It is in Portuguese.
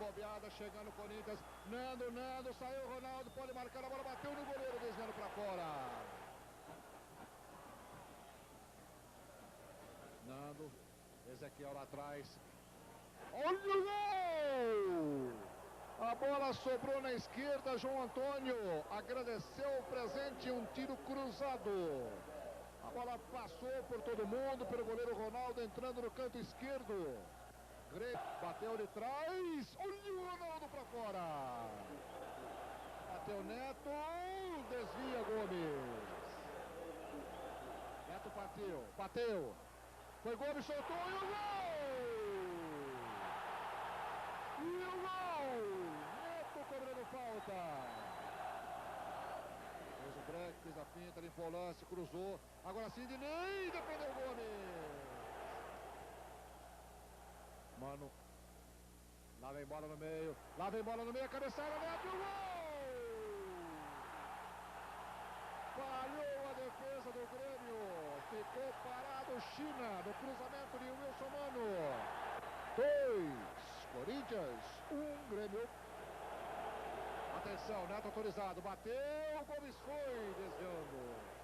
bobeada, chegando o Corinthians. Nando, saiu o Ronaldo, pode marcar a bola, bateu no goleiro, desviando para fora. Nando, Ezequiel lá atrás. Olha o gol! A bola sobrou na esquerda, João Antônio agradeceu o presente, um tiro cruzado. A bola passou por todo mundo, pelo goleiro Ronaldo, entrando no canto esquerdo. Bateu de trás, olha o Ronaldo para fora. Bateu Neto, desvia Gomes. Neto bateu. Foi Gomes, soltou e o gol! E o gol! Neto cobrando falta. Fez o break, fez a finta, limpou o lance, cruzou. Agora sim, Dinei, defendeu o Gomes. Mano. Lá vem bola no meio, a cabeçada, Neto, e o gol! Falhou a defesa do Grêmio. Ficou parado China no cruzamento de Wilson Mano. 2 Corinthians, 1 Grêmio. Atenção, Neto autorizado, bateu, Gomes foi desviando.